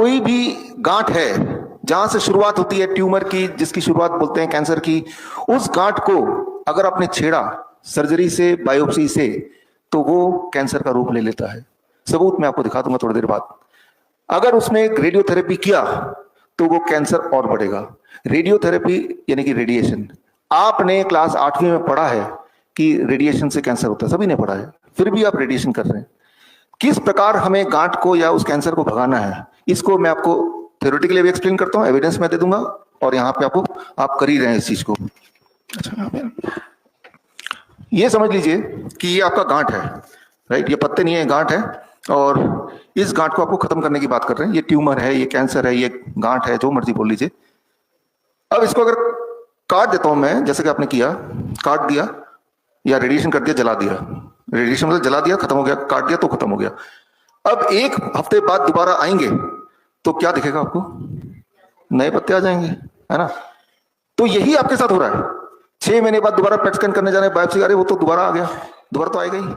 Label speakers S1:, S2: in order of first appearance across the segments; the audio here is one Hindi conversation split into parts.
S1: कोई भी गांठ है जहां से शुरुआत होती है ट्यूमर की, जिसकी शुरुआत बोलते हैं कैंसर की, उस गांठ को अगर आपने छेड़ा सर्जरी से, बायोप्सी से, तो वो कैंसर का रूप ले लेता है। सबूत मैं आपको दिखा दूंगा थोड़ी देर बाद। अगर उसने रेडियोथेरेपी किया तो वो कैंसर और बढ़ेगा। रेडियोथेरेपी यानी कि रेडिएशन, आपने क्लास 8वीं में पढ़ा है कि रेडिएशन से कैंसर होता है, सभी ने पढ़ा है, फिर भी आप रेडिएशन कर रहे हैं। किस प्रकार हमें गांठ को या उस कैंसर को भगाना है, इसको मैं आपको थ्योरेटिकली भी एक्सप्लेन करता हूं, एविडेंस मैं दे दूंगा, और यहाँ पे आपको आप कर ही रहे हैं इस चीज को। अच्छा, ये समझ लीजिए कि ये आपका गांठ है, राइट, ये पत्ते नहीं है, गांठ है, और इस गांठ को आपको खत्म करने की बात कर रहे हैं। ये ट्यूमर है, ये कैंसर है, ये गांठ है, जो मर्जी बोल लीजिए। अब इसको अगर काट देता हूं मैं, जैसे कि आपने किया, काट दिया या रेडिएशन कर दिया, जला दिया, रेडिएशन मतलब जला दिया, खत्म हो गया, काट दिया तो खत्म हो गया। अब एक हफ्ते बाद दोबारा आएंगे तो क्या दिखेगा आपको? नए पत्ते आ जाएंगे, है ना। तो यही आपके साथ हो रहा है। 6 महीने बाद दोबारा पेट स्कैन करने जाने, बायोप्सी आ रही, वो तो दोबारा आ गया, दोबारा तो आएगा ही।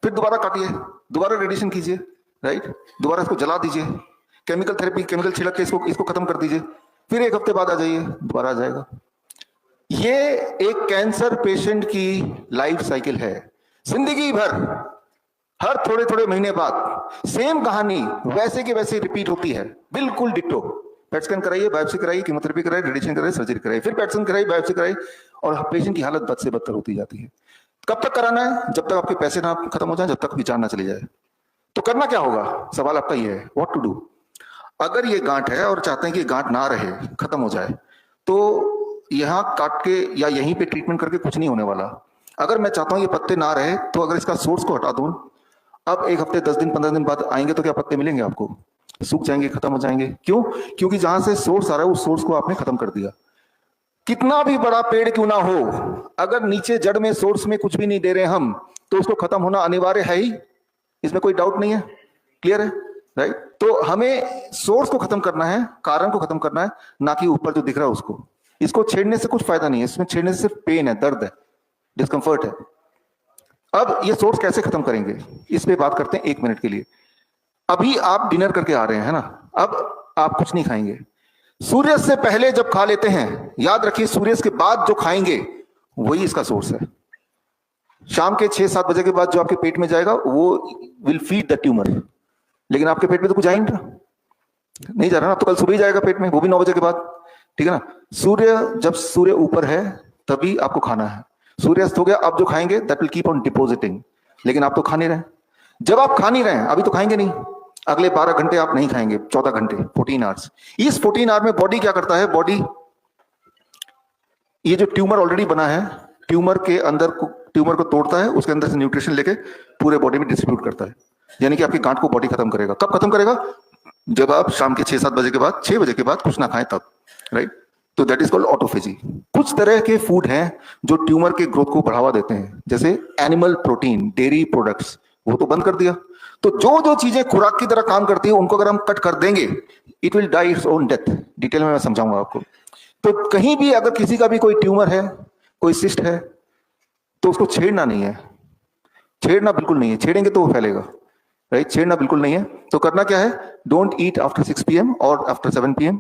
S1: फिर दोबारा काटिए, दोबारा रेडिएशन कीजिए, राइट, दोबारा इसको जला दीजिए, केमिकल थेरेपी, केमिकल छिड़क के इसको खत्म कर दीजिए, फिर एक हफ्ते बाद आ जाइए, दोबारा आ जाएगा। ये एक कैंसर पेशेंट की लाइफ साइकिल है। जिंदगी भर हर थोड़े थोड़े महीने बाद सेम कहानी वैसे की वैसे रिपीट होती है, बिल्कुल डिट्टो। पेट स्कैन कराइए, बायोप्सी कराइए, कीमोथेरेपी कराइए, रेडिएशन कराइए, सर्जरी कराइए, फिर पेट स्कैन कराइए, बायोप्सी कराइए, और पेशेंट की हालत बद से बदतर होती जाती है। कब तक कराना है? जब तक आपके पैसे ना खत्म हो जाए, जब तक विचार ना चली जाए। तो करना क्या होगा, सवाल आपका ये है, व्हाट टू डू। अगर ये गांठ है और चाहते हैं कि गांठ ना रहे, खत्म हो जाए, तो यहां काट के या यहीं पे ट्रीटमेंट करके कुछ नहीं होने वाला। अगर मैं चाहता हूं ये पत्ते ना रहे, तो अगर इसका सोर्स को हटा दूं, अब एक हफ्ते, 10 दिन, 15 दिन बाद आएंगे तो क्या पत्ते मिलेंगे आपको? सूख जाएंगे, खत्म हो जाएंगे। क्यों? क्योंकि जहां से सोर्स आ रहा है उस सोर्स को आपने खत्म कर दिया। कितना भी बड़ा पेड़ क्यों ना हो, अगर नीचे जड़ में, सोर्स में कुछ भी नहीं दे रहे हम, तो उसको खत्म होना अनिवार्य है ही, इसमें कोई डाउट नहीं है। क्लियर है, राइट। तो हमें सोर्स को खत्म करना है, कारण को खत्म करना है, ना कि ऊपर जो दिख रहा है उसको। इसको छेड़ने से कुछ फायदा नहीं है, इसमें छेड़ने से सिर्फ पेन है, दर्द है, डिस्कंफर्ट है। अब ये सोर्स कैसे खत्म करेंगे, इस पे बात करते हैं 1 मिनट के लिए। अभी आप डिनर करके आ रहे हैं, है ना, अब आप कुछ नहीं खाएंगे। सूर्य से पहले जब खा लेते हैं, याद रखिए सूर्य के बाद जो खाएंगे वही इसका सोर्स है। शाम के 6-7 बजे के बाद जो आपके पेट में जाएगा वो विल फीड द ट्यूमर, लेकिन आपके पेट में तो कुछ आ ही नहीं जा रहा ना, तो कल सुबह ही जाएगा पेट में, वो भी 9 बजे के बाद, ठीक है ना। जब सूर्य ऊपर है तभी आपको खाना है, सूर्यास्त हो गया, अब जो खाएंगे that will keep on depositing, लेकिन आप तो खा नहीं रहे। जब आप खा नहीं रहे, अभी तो खाएंगे नहीं, अगले 12 घंटे आप नहीं खाएंगे, 14 घंटे, 14 आवर्स। इस 14 आवर में बॉडी क्या करता है, बॉडी ये जो ट्यूमर ऑलरेडी बना है, ट्यूमर के अंदर ट्यूमर को तोड़ता है, उसके अंदर से न्यूट्रिशन लेके पूरे बॉडी में डिस्ट्रीब्यूट करता है। यानी कि आपकी गांठ को बॉडी खत्म करेगा। कब खत्म करेगा? जब आप शाम के 6-7 बजे के बाद, 6 बजे के बाद कुछ ना खाएं तब, राइट। तो दैट इज कॉल्ड ऑटोफेजी। कुछ तरह के फूड हैं जो ट्यूमर के ग्रोथ को बढ़ावा देते हैं, जैसे एनिमल प्रोटीन, डेयरी प्रोडक्ट्स, वो तो बंद कर दिया। तो जो जो चीजें खुराक की तरह काम करती है उनको अगर हम कट कर देंगे, it will die its own death. Detail में मैं समझाऊंगा आपको। तो कहीं भी अगर किसी का भी कोई ट्यूमर है, कोई सिस्ट है, तो उसको छेड़ना नहीं है, छेड़ना बिल्कुल नहीं है, छेड़ेंगे तो वो फैलेगा, राइट, छेड़ना बिल्कुल नहीं है। तो करना क्या है, डोंट ईट आफ्टर 6 PM और after 7 PM,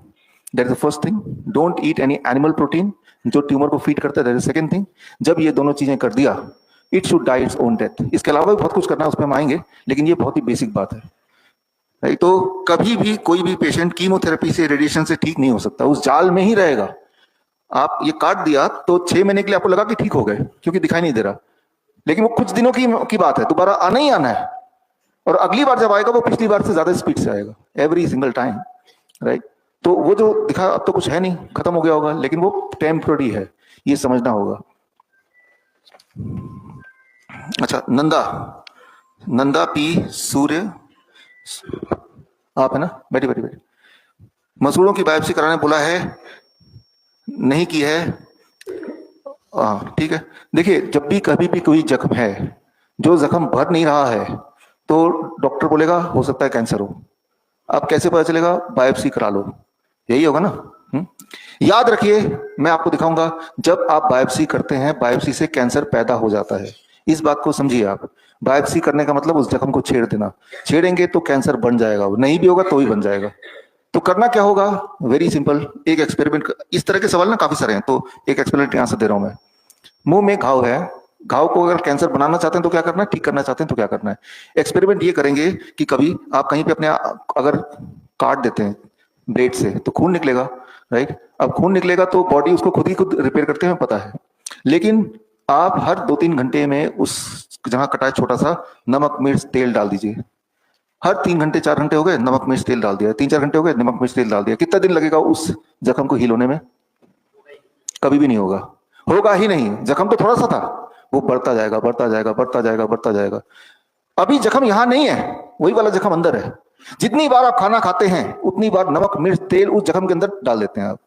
S1: that is the first thing. Don't eat any animal protein जो ट्यूमर को फीड करता है, दैट इज सेकंड थिंग। जब ये दोनों चीजें कर दिया, it should die its own death. इसके अलावा भी बहुत कुछ करना है, उसमें हम आएंगे, लेकिन ये बहुत ही बेसिक बात है, राइट। तो कभी भी कोई भी पेशेंट कीमोथेरेपी से, रेडिएशन से ठीक नहीं हो सकता, उस जाल में ही रहेगा। आप ये काट दिया तो 6 महीने के लिए आपको लगा कि ठीक हो गए, क्योंकि दिखाई नहीं दे रहा, लेकिन वो कुछ दिनों की बात है, दोबारा आना ही आना है। और अगली बार जब आएगा वो पिछली बार से ज्यादा स्पीड से आएगा, एवरी सिंगल टाइम, राइट। तो वो जो दिखा अब तो कुछ है नहीं, खत्म हो गया होगा, लेकिन वो टेम्पररी है, ये समझना होगा। अच्छा, नंदा पी सूर्य, आप है ना, बैठी बैठी बैठी। मसूड़ों की बायोप्सी कराने बोला है, नहीं की है, ठीक है। देखिए, जब भी कभी भी कोई जख्म है, जो जख्म भर नहीं रहा है, तो डॉक्टर बोलेगा हो सकता है कैंसर हो। अब कैसे पता चलेगा? बायोप्सी करा लो, यही होगा ना। याद रखिए, मैं आपको दिखाऊंगा, जब आप बायोप्सी करते हैं, बायोप्सी से कैंसर पैदा हो जाता है, इस बात को समझिए आप। बायोप्सी करने का मतलब उस जख्म को छेड़ देना, छेड़ेंगे तो कैंसर बन जाएगा, वो नहीं भी होगा तो ही बन जाएगा, तो करना क्या होगा, वेरी सिंपल, एक एक्सपेरिमेंट। इस तरह के सवाल ना काफी सारे हैं, तो एक एक्सपेरिमेंट आंसर दे रहा हूं मैं। मुंह में घाव है, घाव को अगर कैंसर बनाना चाहते हैं तो क्या करना है, ठीक करना चाहते हैं तो क्या करना है। एक्सपेरिमेंट ये करेंगे कि कभी आप कहीं पे अपने अगर काट देते हैं ब्लेड से तो खून निकलेगा, राइट। अब खून निकलेगा तो बॉडी उसको खुद ही खुद रिपेयर करते हैं, पता है। लेकिन आप हर 2-3 घंटे में उस जहां कटा है छोटा सा नमक मिर्च तेल डाल दीजिए। हर 3 घंटे 4 घंटे हो गए, नमक मिर्च तेल डाल दिया, 3-4 घंटे हो गए, नमक मिर्च तेल डाल दिया। कितना दिन लगेगा उस जख्म को हील होने में? कभी भी नहीं होगा, होगा ही नहीं। जख्म तो थोड़ा सा था, वो बढ़ता जाएगा बढ़ता जाएगा बढ़ता जाएगा बढ़ता जाएगा। अभी जख्म यहां नहीं है, वही वाला जख्म अंदर है। जितनी बार आप खाना खाते हैं उतनी बार नमक मिर्च तेल उस जख्म के अंदर डाल देते हैं आप।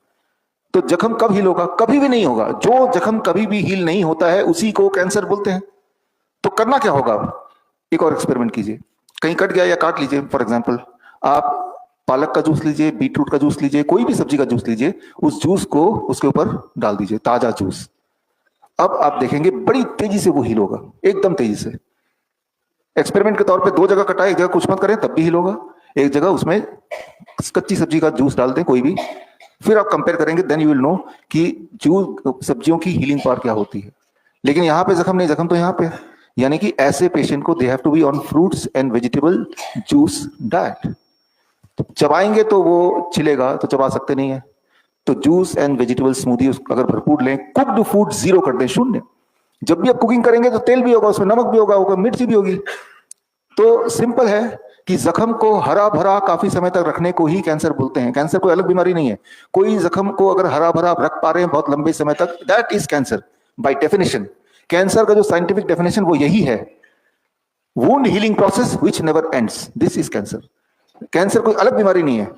S1: तो जख्म कब हील होगा? कभी भी नहीं होगा। जो जख्म कभी भी हील नहीं होता है उसी को कैंसर बोलते हैं। तो करना क्या होगा? एक और एक्सपेरिमेंट कीजिए। कहीं कट गया या काट लीजिए, फॉर एग्जाम्पल आप पालक का जूस लीजिए, बीटरूट का जूस लीजिए, कोई भी सब्जी का जूस लीजिए, उस जूस को उसके ऊपर डाल दीजिए, ताजा जूस। अब आप देखेंगे बड़ी तेजी से वो हील होगा, एकदम तेजी से। एक्सपेरिमेंट के तौर पे 2 जगह कटाए, एक जगह कुछ मत करें तब भी हील होगा, एक जगह उसमें कच्ची सब्जी का जूस डाल दें कोई भी, फिर आप कंपेयर करेंगे, देन यू विल नो कि जूस सब्जियों की हीलिंग पावर क्या होती है। लेकिन यहां पे जख्म नहीं, जख्म तो यहां पे। यानी कि ऐसे पेशेंट को they have to be on fruits and vegetable juice diet. तो चबाएंगे तो वो छिलेगा, तो चबा सकते नहीं है। तो जूस एंड वेजिटेबल स्मूदी अगर भरपूर लें, कुक्ड फूड 0 कर दें, 0। जब भी आप कुकिंग करेंगे तो तेल भी होगा, उसमें नमक भी होगा, मिर्ची भी होगी। तो सिंपल है कि जख्म को हरा भरा काफी समय तक रखने को ही कैंसर बोलते हैं। कैंसर कोई अलग बीमारी नहीं है। कोई जख्म को अगर हरा भरा रख पा रहे हैं बहुत लंबे समय तक, that is cancer by definition. Cancer का जो साइंटिफिक डेफिनेशन वो यही है, wound healing process which never ends, this is cancer. Cancer कोई अलग बीमारी नहीं है।